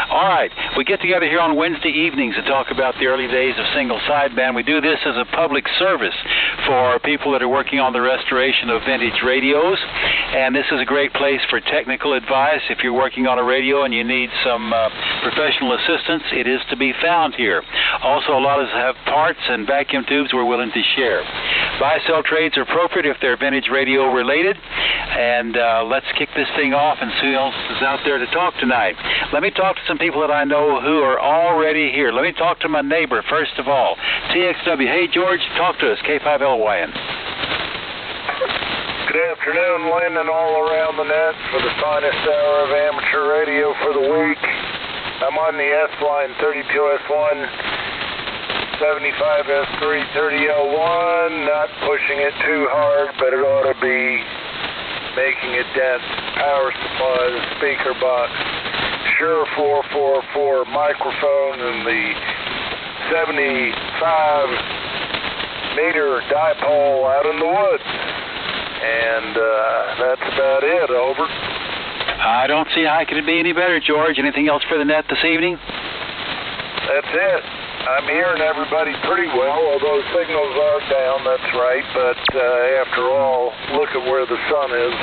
All right, we get together here on Wednesday evenings to talk about the early days of single sideband. We do this as a public service for people that are working on the restoration of vintage radios, and this is a great place for technical advice. If you're working on a radio and you need some professional assistance, it is to be found here. Also, a lot of us have parts and vacuum tubes we're willing to share. Buy-sell trades are appropriate if they're vintage radio related, and let's kick this thing off and see who else is out there to talk tonight. Let me talk to some people that I know who are already here. Let me talk to my neighbor first of all. TXW. Hey, George, talk to us. K5LYN. Good afternoon, Lynn, and all around the net for the finest hour of amateur radio for the week. I'm on the S-Line 32S1, 75S3, 30L1, not pushing it too hard, but it ought to be making a dent. Power supply, the speaker box, Shure 444 microphone, and the 75-meter dipole out in the woods. And that's about it. Over. I don't see how it could be any better, George. Anything else for the net this evening? That's it. I'm hearing everybody pretty well, although signals are down, that's right. But after all, look at where the sun is.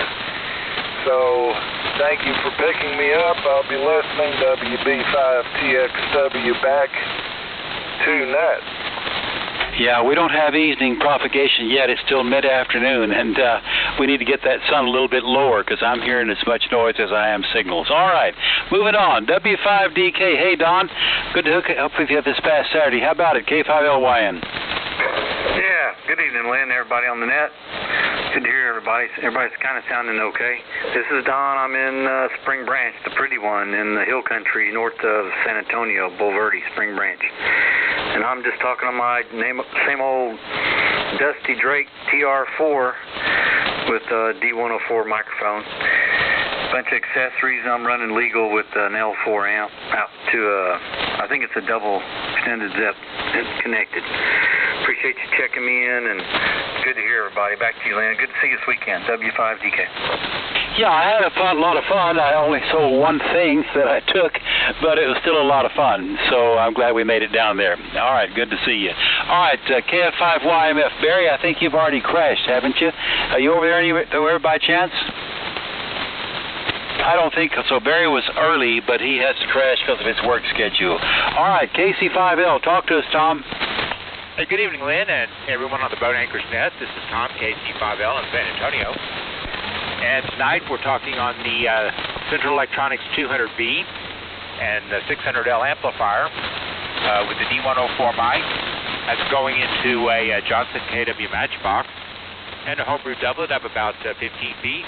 So thank you for picking me up. I'll be listening. WB5TXW back to net. Yeah, we don't have evening propagation yet. It's still mid-afternoon, and we need to get that sun a little bit lower because I'm hearing as much noise as I am signals. All right, moving on. W5DK. Hey, Don. Good to hook up with you this past Saturday. How about it, K5LYN? Yeah, good evening, Lynn, everybody on the net. Good to hear everybody. Everybody's kind of sounding okay. This is Don. I'm in Spring Branch, the pretty one, in the hill country north of San Antonio, Bulverde, Spring Branch. And I'm just talking on my same old Dusty Drake TR4 with a D104 microphone. Bunch of accessories. I'm running legal with an L4 amp out to I think it's a double extended ZEP. It's connected. Appreciate you checking me in, and good to hear everybody. Back to you, Lynn. Good to see you this weekend. W5DK. Yeah, I had a lot of fun. I only sold one thing that I took, but it was still a lot of fun. So I'm glad we made it down there. All right, good to see you. All right, KF5YMF. Barry, I think you've already crashed, haven't you? Are you over there anywhere by chance? I don't think so. Barry was early, but he has to crash because of his work schedule. All right, KC5L, talk to us, Tom. Hey, good evening, Lynn, and everyone on the Boat Anchors Net. This is Tom, KC5L in San Antonio. And tonight we're talking on the Central Electronics 200B and the 600L amplifier with the D104 mic. That's going into a Johnson KW Matchbox and a homebrew doublet of about 15 feet.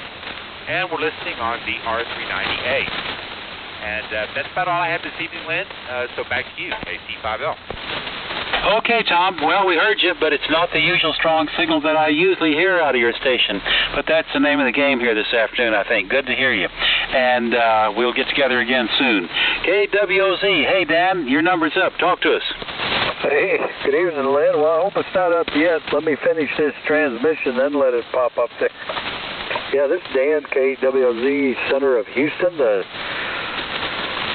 And we're listening on the R390A. And that's about all I have this evening, Lynn. So back to you, KC5L. Okay, Tom. Well, we heard you, but it's not the usual strong signal that I usually hear out of your station. But that's the name of the game here this afternoon, I think. Good to hear you. And we'll get together again soon. KWOZ. Hey, Dan, your number's up. Talk to us. Hey, good evening, Lynn. Well, I hope it's not up yet. Let me finish this transmission, then let it pop up there. Yeah, this is Dan, KWOZ, center of Houston.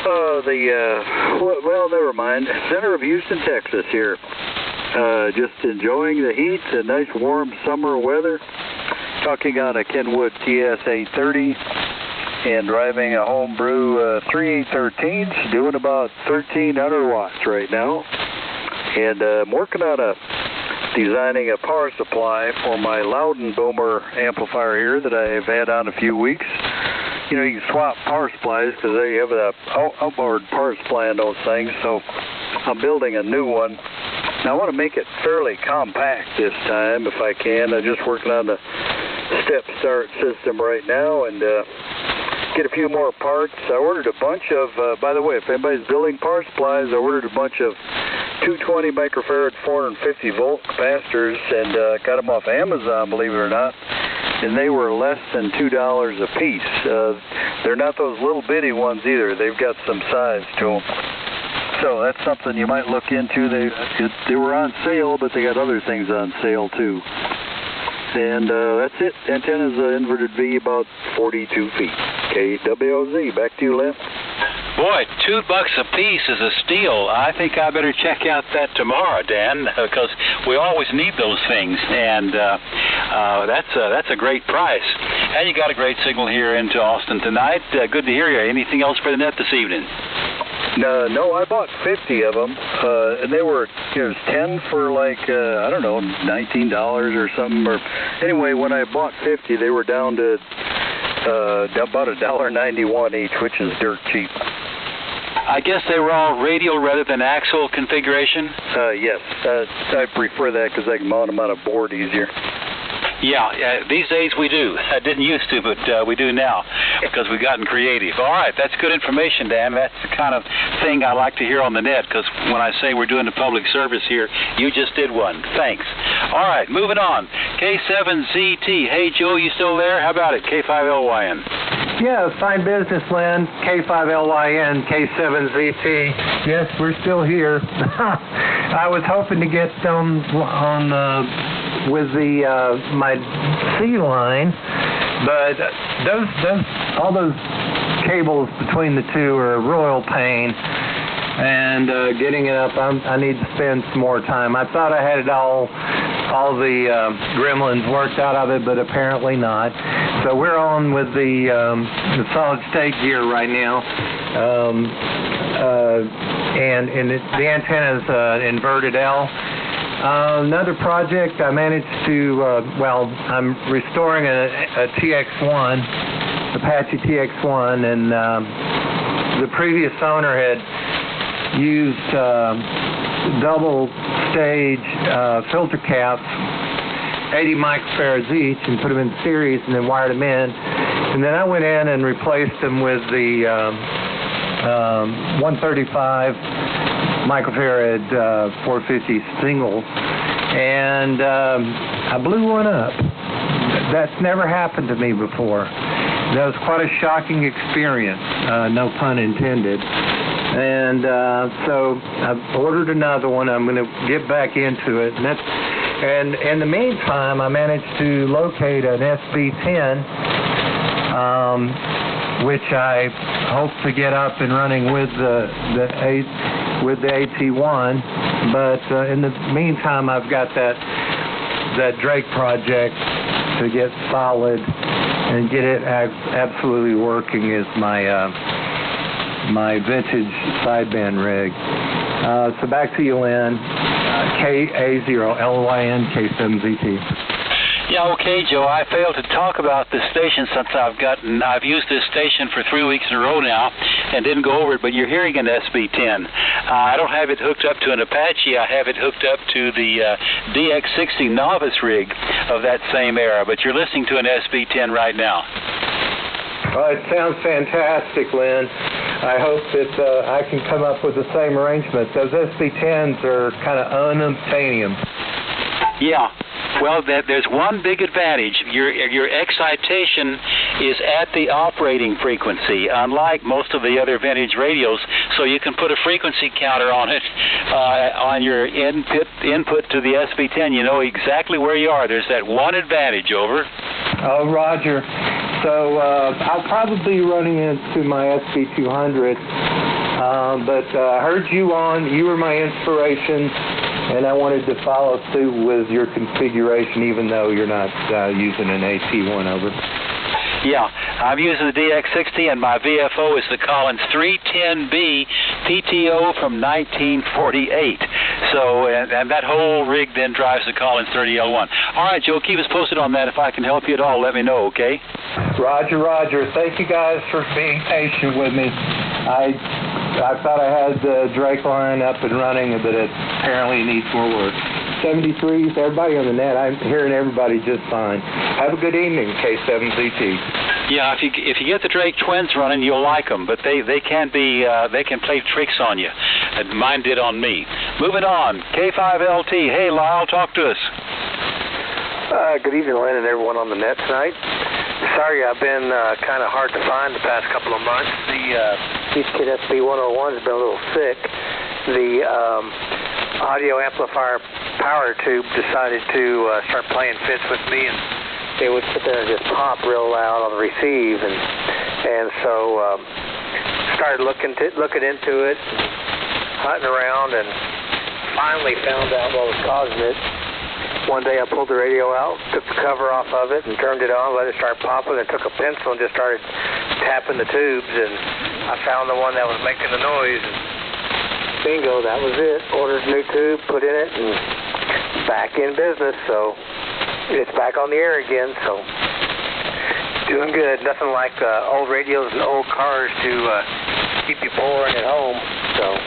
Well, never mind. Center of Houston, Texas here. Just enjoying the heat, a nice warm summer weather. Talking on a Kenwood TS830 and driving a homebrew 3813s, doing about 1,300 watts right now. And I'm working on designing a power supply for my Loudon Boomer amplifier here that I've had on a few weeks. You know, you can swap power supplies because they have an outboard power supply on those things, so I'm building a new one. Now, I want to make it fairly compact this time if I can. I'm just working on the step start system right now and get a few more parts. I ordered a bunch of, by the way, if anybody's building power supplies, I ordered a bunch of 220 microfarad 450 volt capacitors and got them off Amazon, believe it or not. And they were less than $2 a piece. They're not those little bitty ones either. They've got some size to them. So that's something you might look into. They were on sale, but they got other things on sale too. And that's it. Antenna's inverted V, about 42 feet. KWOZ. Back to you, Lynn. Boy, $2 a piece is a steal. I think I better check out that tomorrow, Dan, because we always need those things, and that's a great price. And you got a great signal here into Austin tonight. Good to hear you. Anything else for the net this evening? No, I bought 50 of them, and they were, it was 10 for like, I don't know, $19 or something. Or anyway, when I bought 50, they were down to about $1.91 each, which is dirt cheap. I guess they were all radial rather than axial configuration? Yes, I prefer that because I can mount them on a board easier. Yeah, these days we do. I didn't used to, but we do now because we've gotten creative. All right, that's good information, Dan. That's the kind of thing I like to hear on the net because when I say we're doing a public service here, you just did one. Thanks. All right, moving on. K7ZT. Hey, Joe, you still there? How about it? K5LYN. Yeah, fine business, Lynn. K5LYN, K7ZT. Yes, we're still here. I was hoping to get on with the my C line, but all those cables between the two are a royal pain, and getting it up, I need to spend some more time. I thought I had it all the gremlins worked out of it, but apparently not. So we're on with the solid state gear right now, and the antenna is inverted L. Another project I managed to, I'm restoring a TX1, Apache TX1, and the previous owner had used double stage filter caps, 80 microfarads each, and put them in series and then wired them in. And then I went in and replaced them with the 135 microfarad 450 singles, and I blew one up. That's never happened to me before. That was quite a shocking experience, no pun intended. And so I've ordered another one. I'm going to get back into it. And in the meantime, I managed to locate an SB10, which I hope to get up and running with the AT1, but in the meantime, I've got that Drake project to get solid and get it absolutely working as my vintage sideband rig. So back to you, Lynn. KA0LYN K7ZT. Yeah, okay, Joe. I failed to talk about this station since I've used this station for 3 weeks in a row now and didn't go over it, but you're hearing an SB10. I don't have it hooked up to an Apache. I have it hooked up to the DX60 novice rig of that same era, but you're listening to an SB10 right now. Well, it sounds fantastic, Lynn. I hope that I can come up with the same arrangement. Those SB10s are kind of unobtainium. Yeah. Well, there's one big advantage. Your excitation is at the operating frequency, unlike most of the other vintage radios, so you can put a frequency counter on it, on your input to the SB10. You know exactly where you are. There's that one advantage, over. Oh, Roger. So I'll probably be running into my SB200, but I heard you were my inspiration, and I wanted to follow suit with your configuration, even though you're not using an AT1, over. Yeah, I'm using the DX60, and my VFO is the Collins 310B PTO from 1948. So, and that whole rig then drives the Collins 30L1. All right, Joe, keep us posted on that. If I can help you at all, let me know, okay? Roger, Roger. Thank you guys for being patient with me. I thought I had the Drake line up and running, but it apparently needs more work. 73s, everybody on the net, I'm hearing everybody just fine. Have a good evening, K7ZT. Yeah, if you get the Drake twins running, you'll like them, but they can play tricks on you. Mine did on me. Moving on, K5LT. Hey, Lyle, talk to us. Good evening, Lynn, and everyone on the net tonight. Sorry, I've been kind of hard to find the past couple of months. The East Kid SB101 has been a little sick. The audio amplifier power tube decided to start playing fits with me, and it would sit there and just pop real loud on the receive, and so started looking into it, hunting around, and finally found out what was causing it. One day I pulled the radio out, took the cover off of it, and turned it on, let it start popping, and took a pencil and just started tapping the tubes, and I found the one that was making the noise, and bingo, that was it. Ordered a new tube, put in it, and back in business, so it's back on the air again, so doing good. Nothing like old radios and old cars to keep you boring at home, so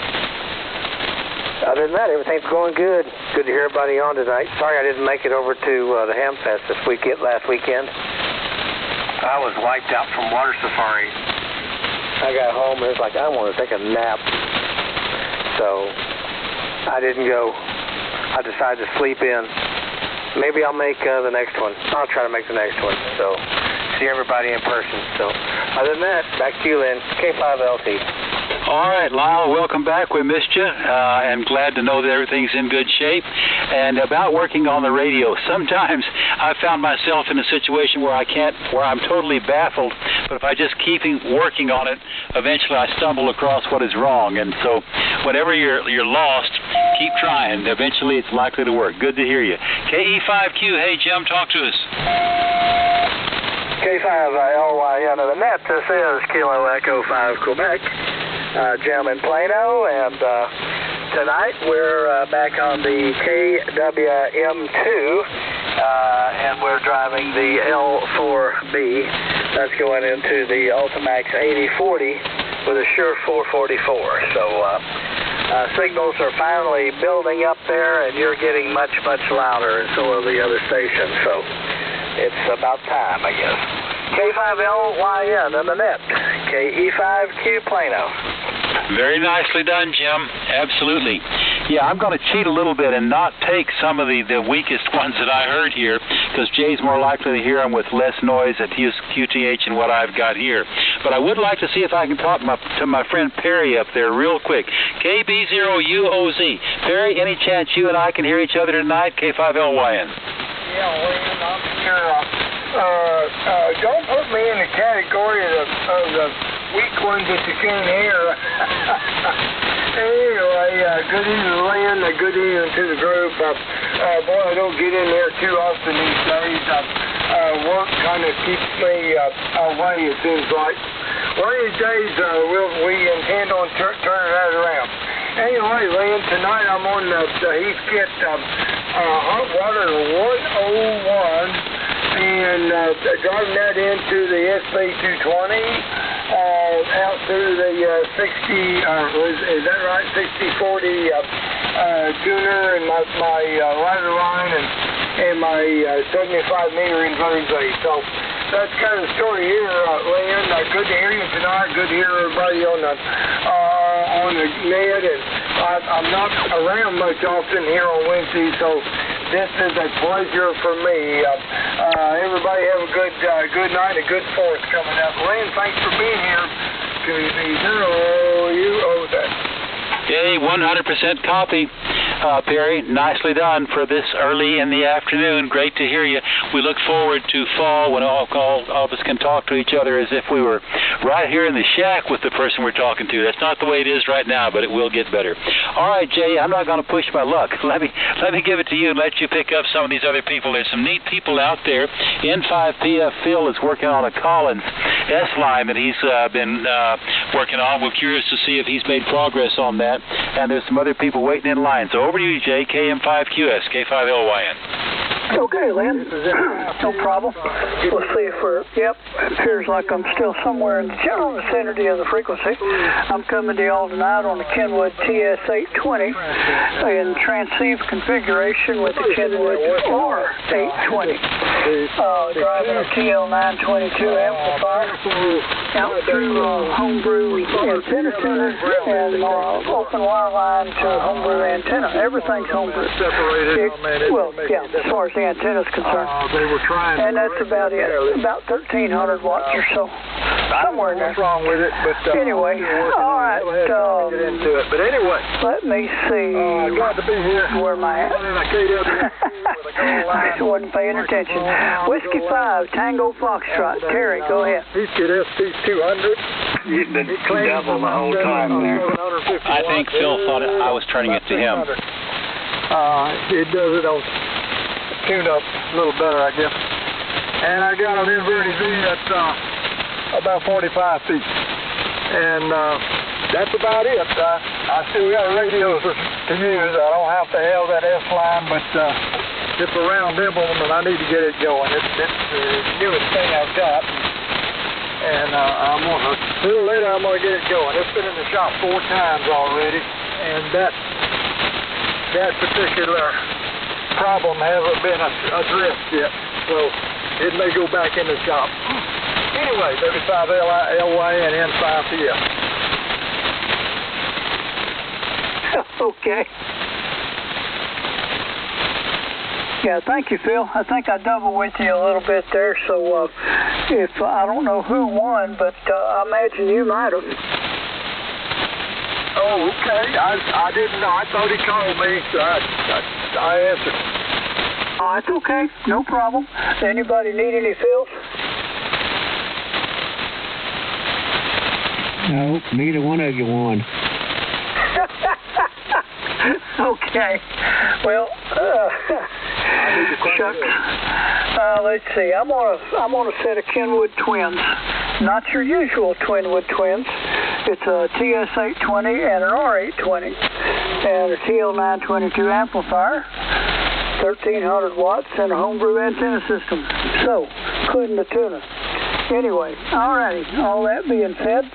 other than that, everything's going good. Good to hear everybody on tonight. Sorry I didn't make it over to the Hamfest last weekend. I was wiped out from water safari. I got home and it was like, I want to take a nap. So I didn't go. I decided to sleep in. Maybe I'll make the next one. I'll try to make the next one. So see everybody in person. So other than that, back to you, Lynn. K5LT. All right, Lyle, welcome back. We missed you, and glad to know that everything's in good shape. And about working on the radio, sometimes I found myself in a situation where I'm totally baffled, but if I just keep working on it, eventually I stumble across what is wrong. And so whenever you're lost, keep trying. Eventually it's likely to work. Good to hear you. KE5Q, hey, Jim, talk to us. K5LYN of the net. This is Kilo Echo 5 Quebec. Jim in Plano, and tonight we're back on the KWM2, and we're driving the L4B. That's going into the Ultimax 8040 with a Shure 444. So signals are finally building up there, and you're getting much, much louder, and so are the other stations. So it's about time, I guess. K5LYN on the net. KE5Q Plano. Very nicely done, Jim. Absolutely. Yeah, I'm going to cheat a little bit and not take some of the weakest ones that I heard here, because Jay's more likely to hear them with less noise at QTH and what I've got here. But I would like to see if I can talk to my friend Perry up there real quick. KB0UOZ. Perry, any chance you and I can hear each other tonight? K5LYN. Yeah, Wayne, I'm here. Don't put me in the category of the weak ones that you can't hear. Anyway, good evening, Lynn. Good evening to the group. Boy, I don't get in there too often these days. Work kind of keeps me away, it seems like. One of these days, we intend on turning that around. Anyway, Lynn, tonight I'm on the Heathkit Hot Water 101. And driving that into the SB220, out through the 60, is that right, 6040 tuner and my ladder line and my 75 meter inverter base. So that's kind of the story here, Lynn. Good to hear you tonight. Good to hear everybody on the net. And I'm not around much often here on Wednesday, so this is a pleasure for me. Everybody have a good night, a good 4th coming up. Lynn, thanks for being here. KZ0UOZ. Yay, 100% copy. Perry, nicely done for this early in the afternoon. Great to hear you. We look forward to fall when all of us can talk to each other as if we were right here in the shack with the person we're talking to. That's not the way it is right now, but it will get better. All right, Jay, I'm not going to push my luck. Let me give it to you and let you pick up some of these other people. There's some neat people out there. N5PF Phil is working on a Collins S-line that he's been working on. We're curious to see if he's made progress on that. And there's some other people waiting in line. So over to you, Jay, KM5QS, K5LYN. Okay, Lynn. No problem. We'll see if it appears like I'm still somewhere in the general vicinity of the frequency. I'm coming to y'all tonight on the Kenwood TS820 in transceive configuration with the Kenwood R820. Driving a TL922 amplifier out through homebrew antenna tuner and open wire line to homebrew antenna. Everything's homebrew. As far as the antenna is concerned. And that's about it. About 1,300 watts or so. Somewhere in there. What's wrong with it? But anyway, all right. Get into it. But anyway, let me see. Glad to be here. Where am I at? I wasn't paying attention. Whiskey 5, Tango Foxtrot. Terry, go ahead. Heathkit SP200. the devil the whole time there. I think Phil thought I was turning it to him. It does it on tune-up a little better, I guess. And I got an inverted V that's about 45 feet. And that's about it. I still got radios to use. I don't have to have that S line, but it's a round emblem, and I need to get it going. It's the newest thing I've got. And sooner or later I'm going to get it going. It's been in the shop 4 times already, and that particular problem hasn't been addressed yet. So it may go back in the shop. Anyway, 35 LY and N5PF. Okay. Yeah, thank you, Phil. I think I doubled with you a little bit there, so if I don't know who won, but I imagine you might have. Oh, okay. I didn't know. I thought he called me, so I answered. Oh, it's okay. No problem. Anybody need any Phils? No, neither one of you won. Okay. Well, Chuck, let's see. I'm on a set of Kenwood twins. Not your usual Twinwood twins. It's a TS820 and an R820, and a TL922 amplifier, 1,300 watts, and a homebrew antenna system. So, including the tuner. Anyway, alrighty. All that being said,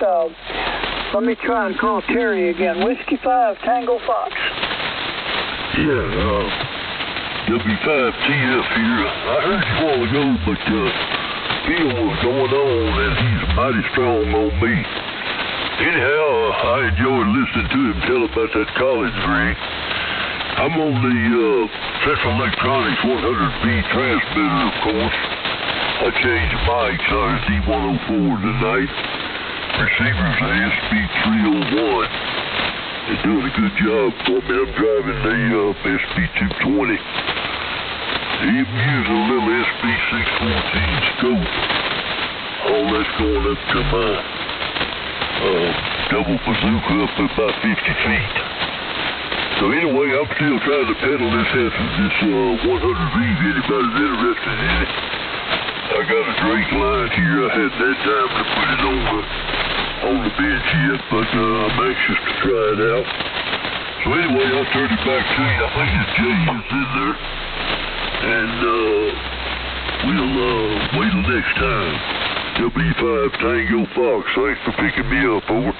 let me try and call Terry again. Whiskey 5 Tango Fox. Yeah, W5TF here. I heard you a while ago, but Phil was going on, and he's mighty strong on me. Anyhow, I enjoyed listening to him tell about that college degree. I'm on the Central Electronics 100V transmitter, of course. I changed mics RZ104 tonight. Receivers ASB301. They're doing a good job for me. I'm driving the SB220. Even using a little SB614 scope. All that's going up to my double bazooka up at about 50 feet. So anyway, I'm still trying to pedal this 100V if anybody's interested in it. I got a Drake line here. I hadn't had time to put it on the bench yet, but I'm anxious to try it out. So anyway, I'll turn it back to you. I think it's Jay is in there. And we'll wait till next time. W5 Tango Fox, thanks for picking me up, over.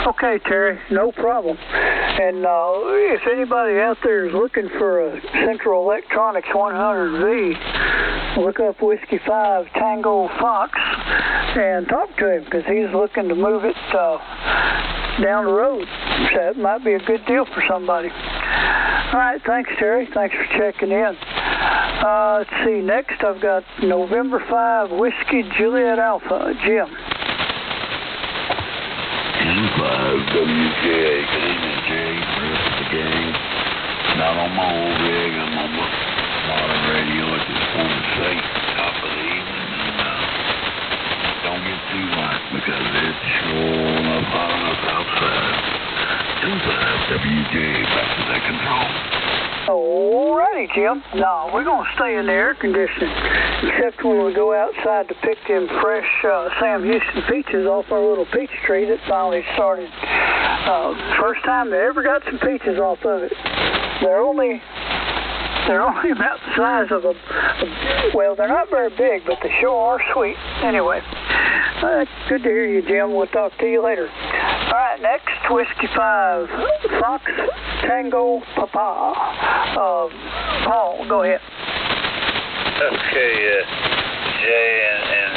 Okay, Terry, no problem. And if anybody out there is looking for a Central Electronics 100V, look up Whiskey 5 Tango Fox and talk to him, because he's looking to move it down the road. So that might be a good deal for somebody. All right, thanks, Terry. Thanks for checking in. Let's see, next I've got November 5 Whiskey Juliet Alpha, Jim. N5 WJA, good evening, Jay, the rest of the gang. Not on my old rig, I'm on my modern radio. I just want to say, top of the evening, and don't get too hot because it's sure enough hot enough outside. 25 WJA, back to that control. Alrighty, Jim. No, we're going to stay in the air conditioning, except when we go outside to pick them fresh Sam Houston peaches off our little peach tree that finally started. First time they ever got some peaches off of it. They're only about the size of well, they're not very big, but they sure are sweet. Anyway, good to hear you, Jim. We'll talk to you later. All right, next, Whiskey 5 Fox Tango Papa. Paul, go ahead. Okay, Jay and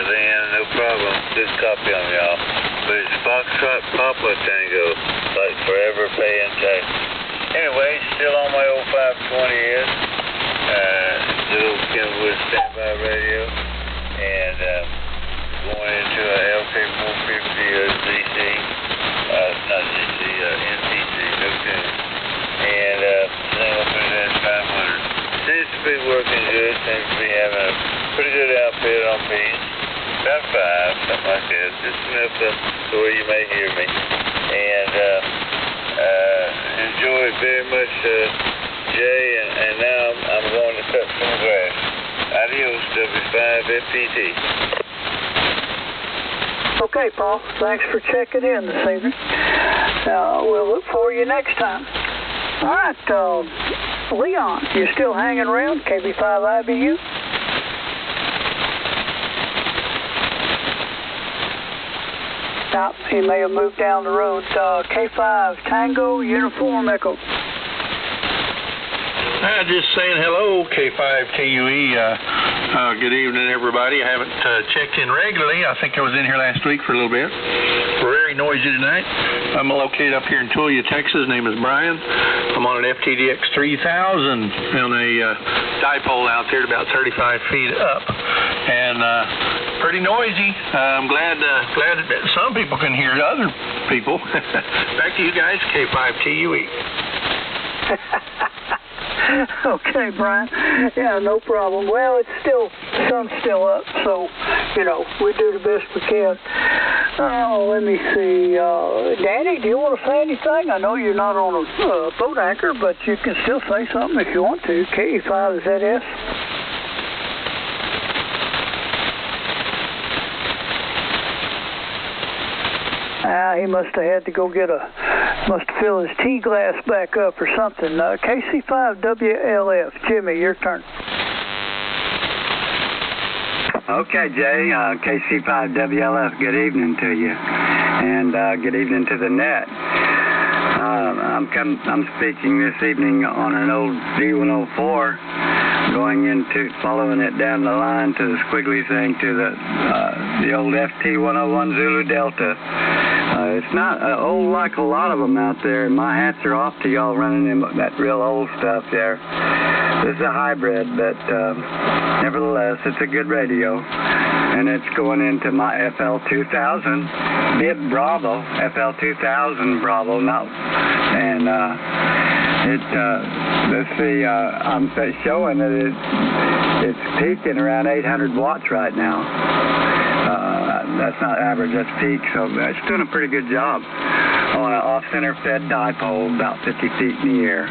Lynn, no problem. Good copy on y'all. But it's Foxtrot Papa Tango, like forever paying tax. Anyway, still on my old 520 is little Kenwood standby radio, and going into a LK450 ZC, not ZC, NTC, no tune, and single pin 500. Seems to be working good. Seems to be having a pretty good outfit on beats. About 5, something like that. just enough to where you may hear me. And enjoy it very much, Jay, and now I'm going to cut some grass. Adios, W5FPT. Okay, Paul. Thanks for checking in this evening. We'll look for you next time. All right, Leon, you still hanging around, KB5IBU? No, he may have moved down the road. K5 Tango Uniform Echo. Just saying hello, K5KUE. Good evening, everybody. I haven't checked in regularly. I think I was in here last week for a little bit. Very noisy tonight. I'm located up here in Tulia, Texas. Name is Brian. I'm on an FTDX 3000 on a dipole out there at about 35 feet up. And pretty noisy. I'm glad that some people can hear other people. Back to you guys, K5TUE. Okay, Brian. Yeah, no problem. Well, it's still, sun's still up, so, we do the best we can. Oh, let me see. Danny, do you want to say anything? I know you're not on a boat anchor, but you can still say something if you want to. KE5ZS. He must have had to go must fill his tea glass back up or something. KC5WLF. Jimmy, your turn. Okay, Jay, KC5WLF, good evening to you, and good evening to the net. I'm speaking this evening on an old V104, following it down the line to the squiggly thing to the old FT101 Zulu Delta. It's not old like a lot of them out there, and my hats are off to y'all running in that real old stuff there. This is a hybrid, but nevertheless, it's a good radio, and it's going into my FL2000 Bib Bravo, FL2000 Bravo, and I'm showing that it's peaking around 800 watts right now. That's not average, that's peak, so it's doing a pretty good job on an off-center fed dipole about 50 feet in the air.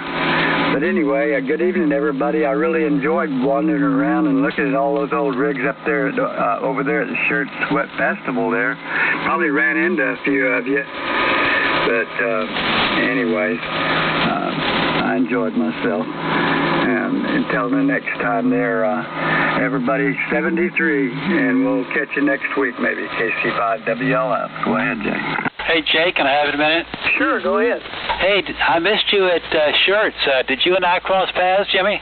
But anyway, good evening, everybody. I really enjoyed wandering around and looking at all those old rigs up there, over there at the Shirt Sweat Festival there. Probably ran into a few of you. But anyways, I enjoyed myself. And until the next time there, everybody 73, and we'll catch you next week, maybe, KC5WLF. Go ahead, Jay. Hey, Jay, can I have it a minute? Sure, go ahead. Hey, I missed you at Shirts. Did you and I cross paths, Jimmy?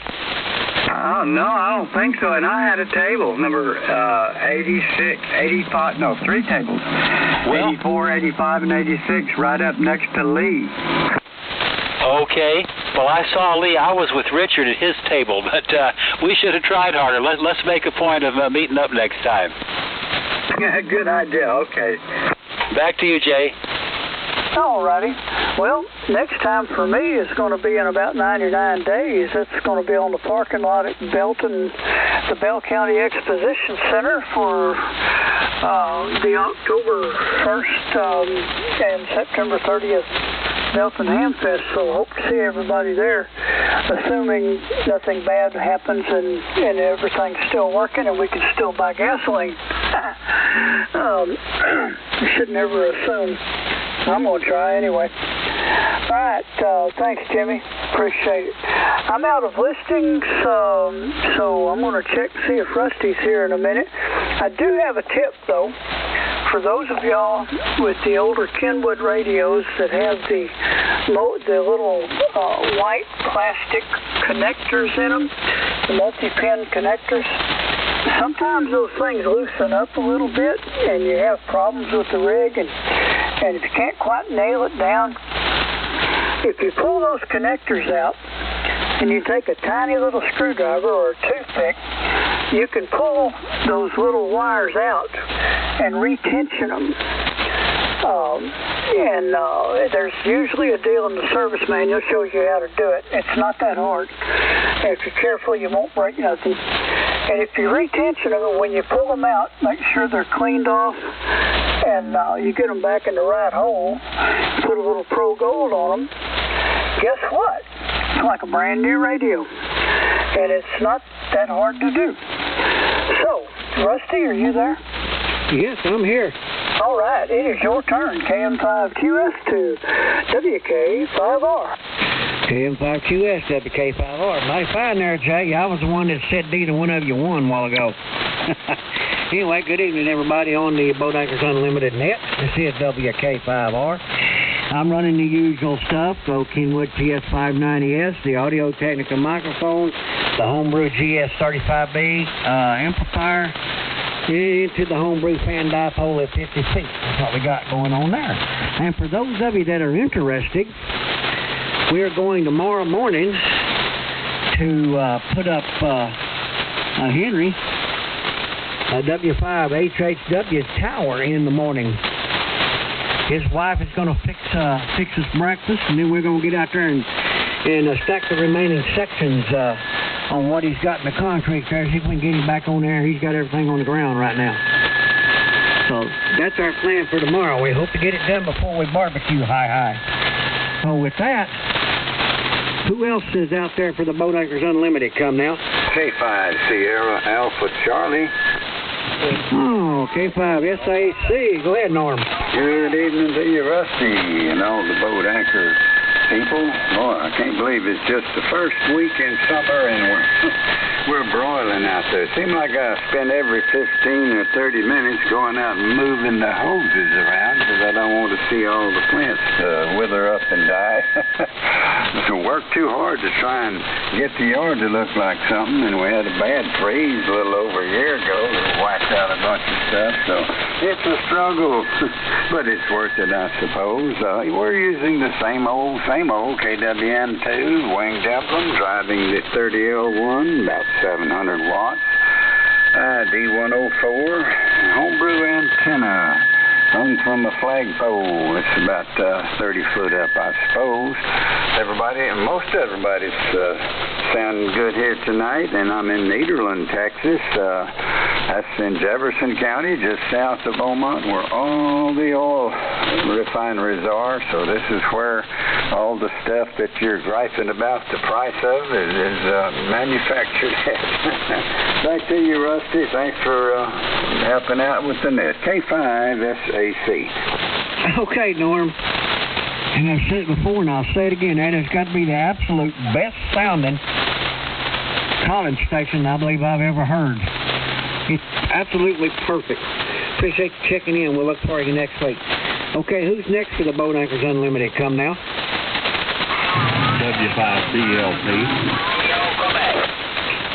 Oh, no, I don't think so. And I had a table, number 86, 85, no, 3 tables. Well, 84, 85, and 86, right up next to Lee. Okay. Well, I saw Lee. I was with Richard at his table, but we should have tried harder. Let's make a point of meeting up next time. Good idea. Okay. Back to you, Jay. All righty. Well, next time for me is going to be in about 99 days. It's going to be on the parking lot at Belton, the Bell County Exposition Center for the October 1st and September 30th Belton Ham Fest. So hope to see everybody there, assuming nothing bad happens and everything's still working and we can still buy gasoline. You should never assume. I'm going to try anyway. All right. Thanks, Jimmy. Appreciate it. I'm out of listings, so I'm going to check to see if Rusty's here in a minute. I do have a tip, though. For those of y'all with the older Kenwood radios that have the little white plastic connectors in them, the multi-pin connectors, sometimes those things loosen up a little bit and you have problems with the rig, and if you can't quite nail it down, if you pull those connectors out and you take a tiny little screwdriver or a toothpick, you can pull those little wires out and retension them. There's usually a deal in the service manual that shows you how to do it. It's not that hard. If you're careful, you won't break nothing. And if you retension them, when you pull them out, make sure they're cleaned off, and you get them back in the right hole, put a little Pro Gold on them. Guess what? It's like a brand new radio, and it's not that hard to do. So, Rusty, are you there? Yes, I'm here. All right, it is your turn, KM5QS to WK5R. KM5QS, WK5R. Mighty fine there, Jay. I was the one that said neither one of you won a while ago. Anyway, good evening, everybody on the Boat Anchors Unlimited net. This is WK5R. I'm running the usual stuff, the Kenwood TS590S, the Audio-Technica microphone, the Homebrew GS35B amplifier, into the Homebrew fan dipole at 50 feet. That's what we got going on there. And for those of you that are interested, we are going tomorrow morning to put up a Henry, a W5HHW tower in the morning. His wife is going to fix us breakfast, and then we're going to get out there and stack the remaining sections on what he's got in the concrete there, see if we can get him back on there. He's got everything on the ground right now. So that's our plan for tomorrow. We hope to get it done before we barbecue high. So with that, who else is out there for the Boat Anchors Unlimited? Come now. K5 Sierra Alpha Charlie. Oh, K5 SAC. Go ahead, Norm. Good evening to you, Rusty, and all the Boat Anchor people. Boy, I can't believe it's just the first week in summer and we're broiling out there. Seems like I spend every 15 or 30 minutes going out and moving the hoses around because I don't want to see all the plants wither up and die. So work too hard to try and get the yard to look like something, and we had a bad freeze a little over a year ago that wiped out a bunch of stuff. So it's a struggle, but it's worth it, I suppose. We're using the same old KWN2 winged emblem, driving the 30L1, about 700 watts, D104, homebrew antenna, hung from a flagpole. It's about 30 foot up, I suppose. Most everybody's sounding good here tonight, and I'm in Nederland, Texas. That's in Jefferson County, just south of Beaumont, where all the oil refineries are. So this is where all the stuff that you're griping about the price of is manufactured at. Back to you, Rusty. Thanks for helping out with the net. K5SAC. Okay, Norm. And I've said it before, and I'll say it again. That has got to be the absolute best sounding college station I believe I've ever heard. It's absolutely perfect. Appreciate you checking in. We'll look forward to next week. Okay, who's next for the Boat Anchors Unlimited? Come now. W5CLP.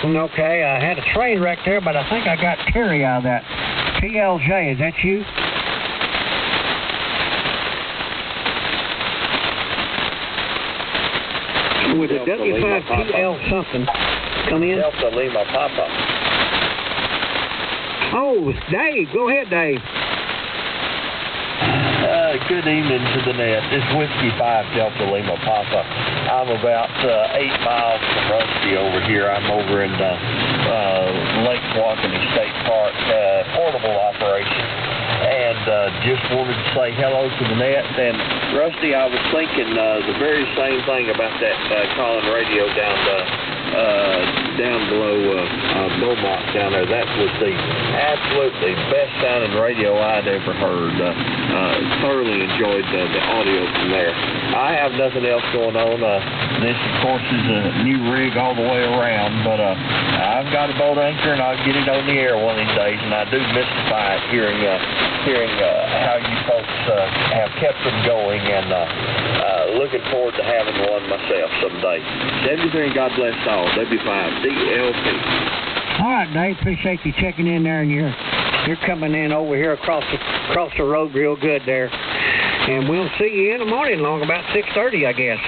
Okay, I had a train wreck there, but I think I got Terry out of that. PLJ, is that you? With a W5PL something. Come in. Delta Lima Papa. Oh, Dave. Go ahead, Dave. Good evening to the net. It's Whiskey 5 Delta Lima Papa. I'm about 8 miles from Rusty over here. I'm over in Lake Waukene State Park, portable operation. And just wanted to say hello to the net. And Rusty, I was thinking the very same thing about that calling radio down below Beaumont down there. That was the absolutely best sounding radio I'd ever heard. Thoroughly enjoyed the audio from there. I have nothing else going on. This, of course, is a new rig all the way around, but I've got a boat anchor and I'll get it on the air one of these days, and I do mystify it hearing how you folks have kept them going, and looking forward to having one myself someday. 73, God bless all. W5DLP. All right, Dave. Appreciate you checking in there, and you're coming in over here across the road real good there. And we'll see you in the morning along about 6:30, I guess.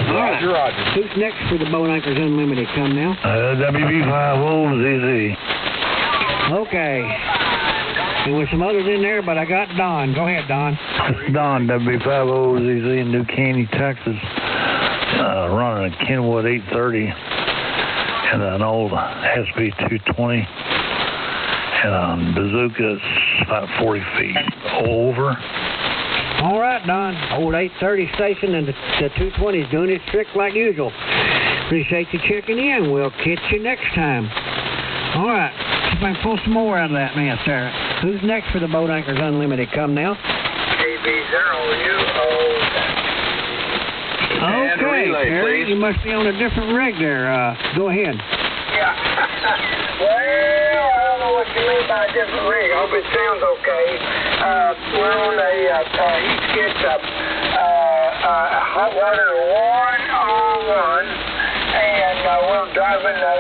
All right. Roger. Who's next for the Boat Anchors Unlimited? Come now. WB5OZZ. Okay. There was some others in there, but I got Don. Go ahead, Don. Don, WB5OZZ in New Caney, Texas. Running a Kenwood 830. and an old SB220, and a bazooka is about 40 feet. Over. All right, Don. Old 830 station and the 220 is doing its trick like usual. Appreciate you checking in. We'll catch you next time. All right. See if I can pull some more out of that mess there. Who's next for the Boat Anchors Unlimited? Come now. KB0UO. Okay, Terry, you must be on a different rig there. Go ahead. Yeah. Well, I don't know what you mean by a different rig. I hope it sounds okay. We're on a East Kit hot water 101, and we're driving the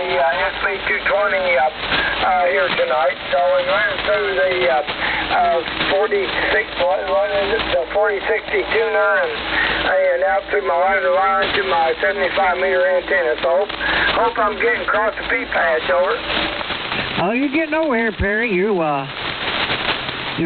SB220 here tonight. So we ran through the 4060 tuner and out through my line to my 75-meter antenna. So hope I'm getting across the P-patch, over. Oh, you're getting over here, Perry. You're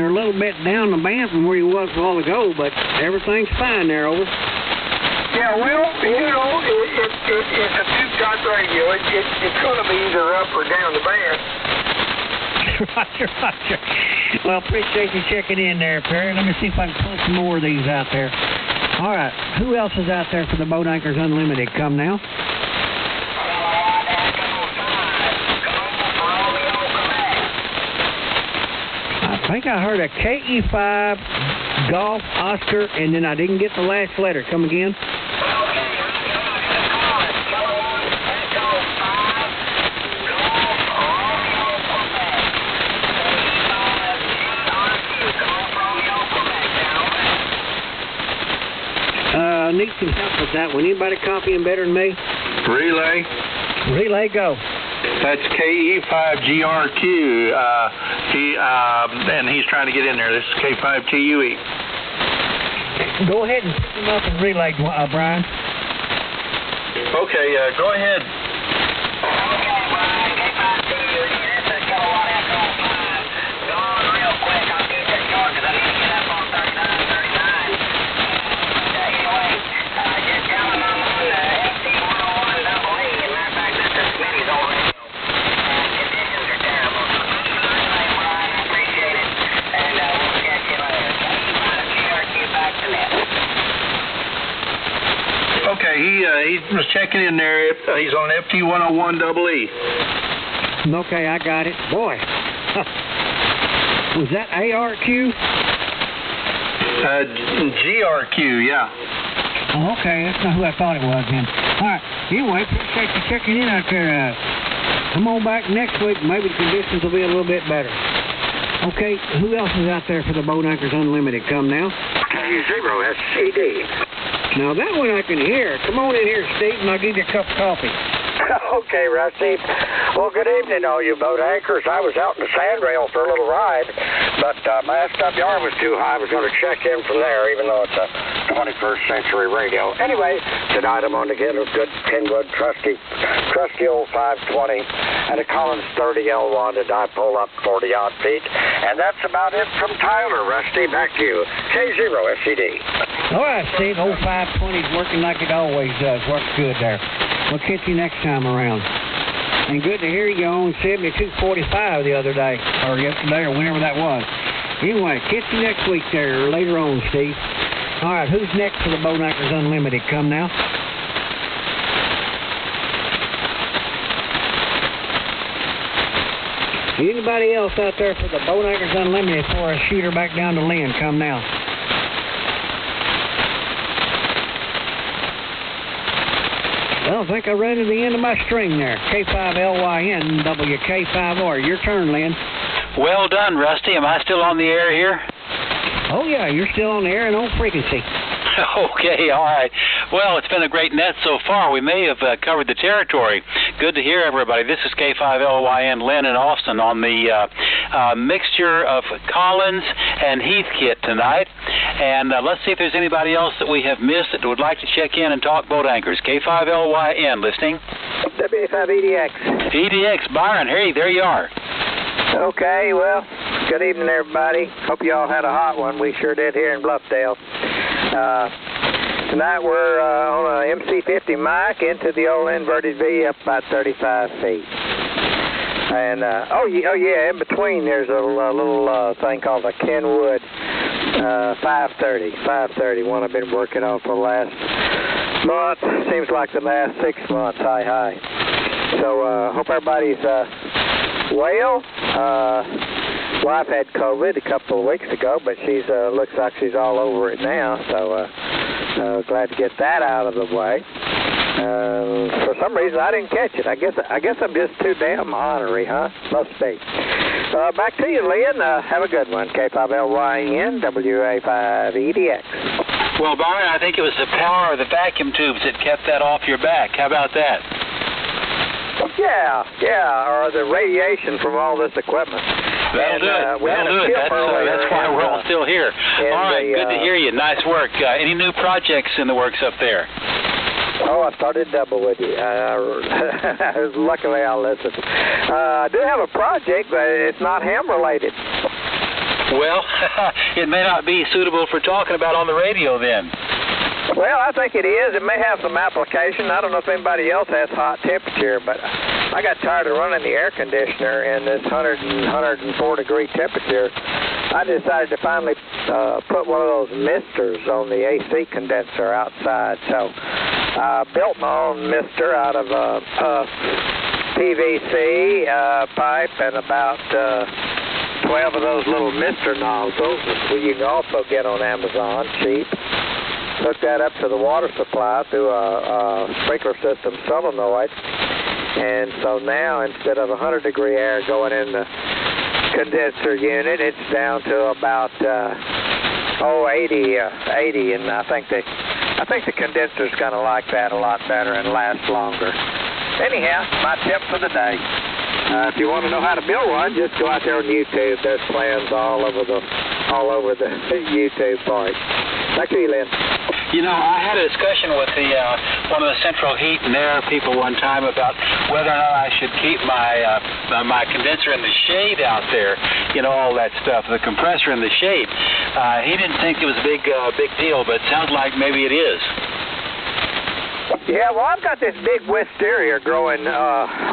a little bit down the band from where you was a while ago, but everything's fine there, over. Yeah, well, you know, it's a tube-type radio. It's going to be either up or down the band. Roger. Well, appreciate you checking in there, Perry. Let me see if I can pull some more of these out there. All right, who else is out there for the Boat Anchors Unlimited? Come now. I think I heard a KE5 Golf Oscar, and then I didn't get the last letter. Come again. Need some help with that one. Anybody copying better than me? Relay, go. That's KE5GRQ. And he's trying to get in there. This is K5TUE. Go ahead and pick him up and relay, Brian. Okay, go ahead. Okay, he was checking in there. He's on FT101EE. Okay, I got it. Boy, was that ARQ? GRQ, yeah. Oh, okay, that's not who I thought it was then. All right, anyway, appreciate you checking in out there. Come on back next week. Maybe the conditions will be a little bit better. Okay, who else is out there for the Boat Anchors Unlimited? Come now. K0SCD. Now, that one I can hear. Come on in here, Steve, and I'll give you a cup of coffee. Okay, Rusty. Well, good evening, all you boat anchors. I was out in the sand rail for a little ride, but my SWR was too high. I was going to check in from there, even though it's a 21st century radio. Anyway, tonight I'm on to get a good Kenwood trusty old 520 and a Collins 30L1 to dipole up 40-odd feet. And that's about it from Tyler, Rusty. Back to you. K0SCD. All right, Steve. Old 520's working like it always does. Works good there. We'll catch you next time around. And good to hear you on 7245 the other day, or yesterday, or whenever that was. Anyway, catch you next week there, or later on, Steve. All right, who's next for the Boat Anchors Unlimited? Come now. Anybody else out there for the Boat Anchors Unlimited for a shooter back down to Lynn? Come now. Well, I think I ran to the end of my string there. K5LYN, WK5R. Your turn, Lynn. Well done, Rusty. Am I still on the air here? Oh, yeah, you're still on the air and on frequency. Okay, all right. Well, it's been a great net so far. We may have covered the territory. Good to hear, everybody. This is K5LYN, Lynn in Austin, on the mixture of Collins and Heathkit tonight. And let's see if there's anybody else that we have missed that would like to check in and talk boat anchors. K5LYN, listening. WA5EDX. EDX, Byron. Hey, there you are. Okay, well, good evening, everybody. Hope you all had a hot one. We sure did here in Bluffdale. Tonight we're on a MC50 mic into the old inverted V up about 35 feet. And, in between there's a little thing called a Kenwood 530, one I've been working on for the last month. Seems like the last 6 months. Hi. So, hope everybody's well. Wife had COVID a couple of weeks ago, but she's looks like she's all over it now. So, glad to get that out of the way. For some reason, I didn't catch it. I guess I'm just too damn honorary, huh? Must be. Back to you, Lynn. Have a good one. K5LYN, WA5EDX. Well, Byron, I think it was the power of the vacuum tubes that kept that off your back. How about that? Yeah, or the radiation from all this equipment. That'll do it. That's why we're all still here. All right, good to hear you. Nice work. Any new projects in the works up there? Oh, I started double with you. Luckily, I listened. I do have a project, but it's not ham-related. Well, it may not be suitable for talking about on the radio then. Well, I think it is. It may have some application. I don't know if anybody else has hot temperature, but I got tired of running the air conditioner in this 104-degree temperature. I decided to finally put one of those misters on the AC condenser outside. So I built my own mister out of PVC pipe and about 12 of those little mister nozzles, which you can also get on Amazon cheap. Hook that up to the water supply through a sprinkler system solenoid. And so now, instead of 100-degree air going in the condenser unit, it's down to about 80, and I think the condenser's going to like that a lot better and last longer. Anyhow, my tip for the day. If you want to know how to build one, just go out there on YouTube. There's plans all over the YouTube part. Back to you, Lynn. You know, I had a discussion with one of the Central Heat and Air people one time about whether or not I should keep my condenser in the shade out there. You know, all that stuff, the compressor in the shade. He didn't think it was a big deal, but it sounds like maybe it is. Yeah, well, I've got this big wisteria growing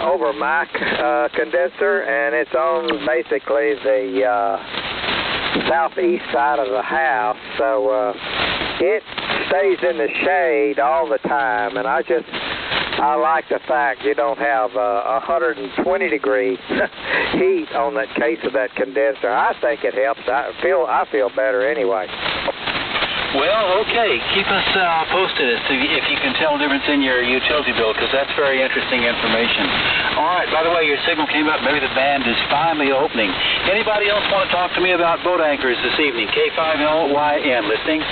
over my condenser, and it's on basically the southeast side of the house, so it stays in the shade all the time, and I like the fact you don't have 120-degree heat on that case of that condenser. I think it helps. I feel better anyway. Well, okay. Keep us posted as to if you can tell the difference in your utility bill, because that's very interesting information. All right. By the way, your signal came up. Maybe the band is finally opening. Anybody else want to talk to me about boat anchors this evening? K5LYN. Listening?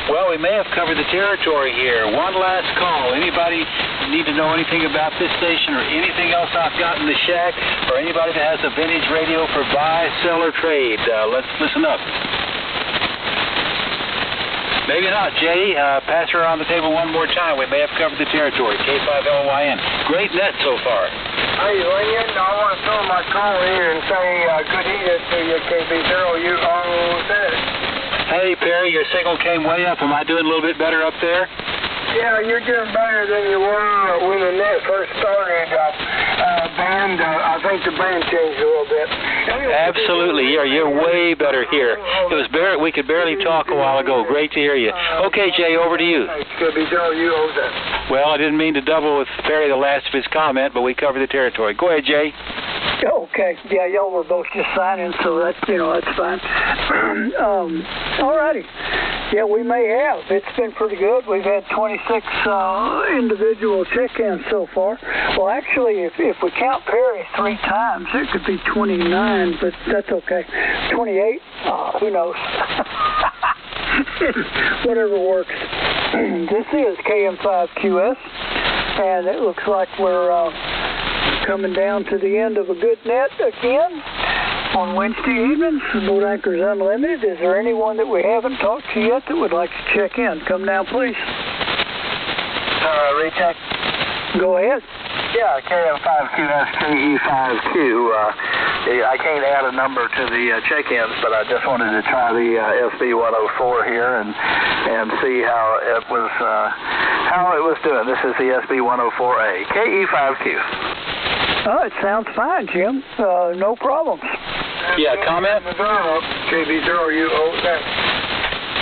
Well, we may have covered the territory here. One last call. Anybody need to know anything about this station or anything else I've got in the shack, or anybody that has a vintage radio for buy, sell, or trade? Let's listen up. Maybe not, Jay. Pass her on the table one more time. We may have covered the territory. K5LYN. Great net so far. Hey, Lynn, I want to throw my call here and say good evening to you, KB0U. Hey, Perry, your signal came way up. Am I doing a little bit better up there? Yeah, you're doing better than you were when the net first started. Band, I think the band changed a little bit. Anyway, absolutely, you're way better here. We could barely talk a while ago. Great to hear you. Okay, Jay, over to you. Well, I didn't mean to double with Perry the last of his comment, but we covered the territory. Go ahead, Jay. Okay. Yeah, y'all were both just signing, so that's fine. All righty. Yeah, we may have. It's been pretty good. We've had 26 individual check-ins so far. Well, actually, if we count Perry 3 times, it could be 29, but that's okay. 28? Who knows? Whatever works. This is KM5QS, and it looks like we're coming down to the end of a good net again on Wednesday evenings. Boat Anchors Unlimited. Is there anyone that we haven't talked to yet that would like to check in? Come now, please. Recheck. Go ahead. Yeah, KM5QS, KE5Q. I can't add a number to the check-ins, but I just wanted to try the SB104 here and see how it was doing. This is the SB104A, KE5Q. Oh, it sounds fine, Jim. No problems. Yeah, comment? KB0UO7.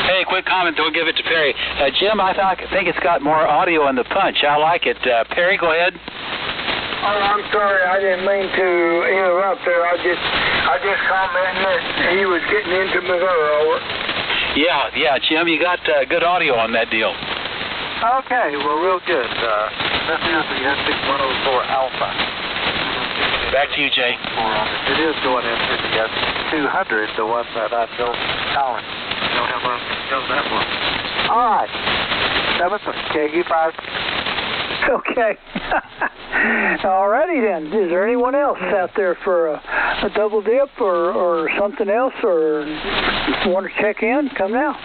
Hey, quick comment. Don't give it to Perry. Jim, I think it's got more audio in the punch. I like it. Perry, go ahead. Oh, I'm sorry. I didn't mean to interrupt there. I just commented that he was getting into Missouri. Over. Yeah, Jim, you got good audio on that deal. Okay, well, real good. This is the SB104 Alpha. Back to you, Jay. It is going into the S200, the one that I built in Collins. Don't have one. Goes that one. All right. 7th, KE5. Okay. Alrighty then. Is there anyone else out there for a double dip or something else, or want to check in? Come now.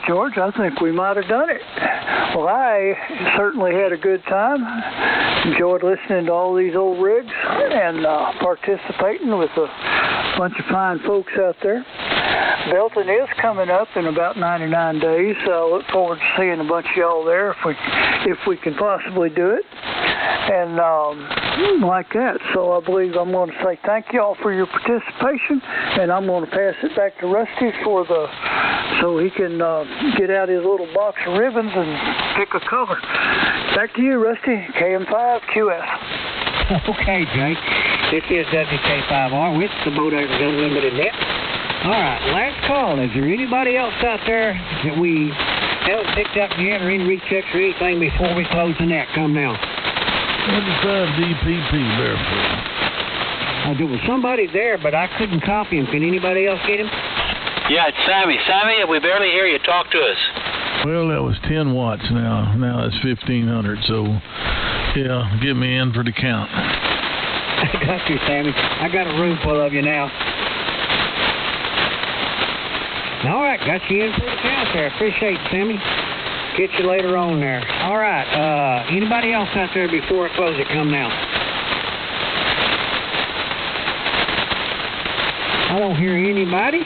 George, I think we might have done it. Well, I certainly had a good time. Enjoyed listening to all these old rigs and participating with a bunch of fine folks out there. Belton is coming up in about 99 days, so I look forward to seeing a bunch of y'all there if we can possibly do it. And like that. So I believe I'm going to say thank y'all for your participation, and I'm going to pass it back to Rusty so he can get out his little box of ribbons and pick a color. Back to you, Rusty. KM5QS. Okay, Jake. This is WK5R with the Boat Anchors Unlimited Net. All right, last call. Is there anybody else out there that we haven't picked up yet, or any rechecks or anything before we close the net? Come now. 25 DPP barefoot. There was somebody there, but I couldn't copy him. Can anybody else get him? Yeah, it's Sammy. Sammy, we barely hear you. Talk to us. Well, that was 10 watts now. Now it's 1,500, so, yeah, get me in for the count. I got you, Sammy. I got a room full of you now. All right, got you in for the count there. Appreciate it, Sammy. Get you later on there. All right, anybody else out there before I close it? Come now. I don't hear anybody.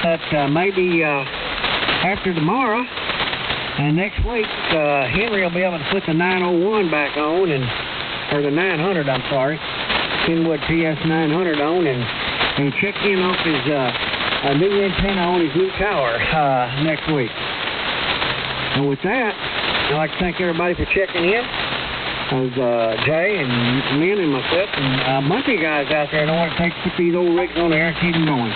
But maybe after tomorrow and next week, Henry will be able to put the 901 back on, or the 900, I'm sorry, Kenwood TS 900 on, and check in off his a new antenna on his new tower next week. And with that, I'd like to thank everybody for checking in. Jay and Lynn and myself and a bunch of guys out there know what it takes to put these old rigs on the air and keep them going.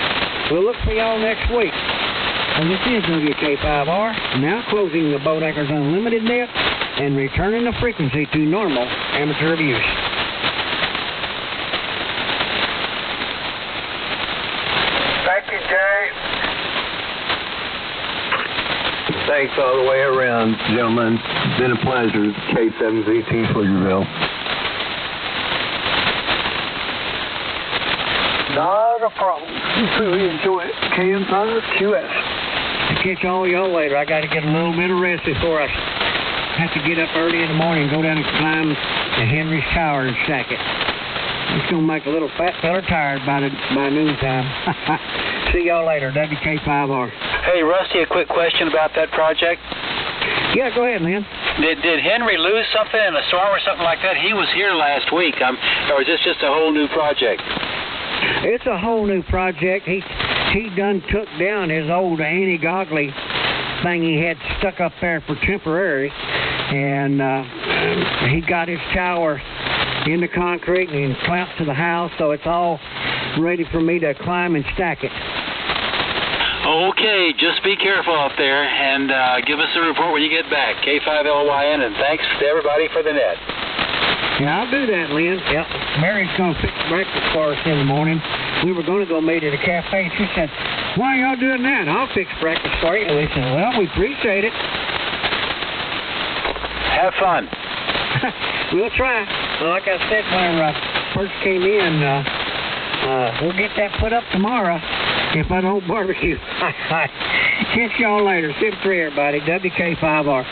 We'll look for y'all next week. And this is WK5R, now closing the Boat Anchors Unlimited net and returning the frequency to normal amateur use. Thank you, Jay. Thanks all the way around, gentlemen. It's been a pleasure. K7ZT Pflugerville. Not a problem. Really enjoy it. KM5QS. I'll catch all y'all later. I got to get a little bit of rest before I have to get up early in the morning and go down and climb the Henry's Tower and stack it. It's going to make a little fat fella tired by noontime. See y'all later. WK5R. Hey, Rusty, a quick question about that project. Yeah, go ahead, man. Did Henry lose something in a storm or something like that? He was here last week. Or is this just a whole new project? It's a whole new project. He done took down his old anti-goggly thing he had stuck up there for temporary, and he got his tower in the concrete and clamped to the house, so it's all ready for me to climb and stack it. Okay, just be careful out there, and give us a report when you get back. K5LYN, and thanks to everybody for the net. Yeah, I'll do that, Lynn. Yep. Mary's going to fix breakfast for us in the morning. We were going to go meet at a cafe. She said, why are y'all doing that? I'll fix breakfast for you. And we said, well, we appreciate it. Have fun. We'll try. Well, like I said when I first came in, we'll get that put up tomorrow if I don't barbecue. Catch y'all later. 7-3, everybody. WK5R.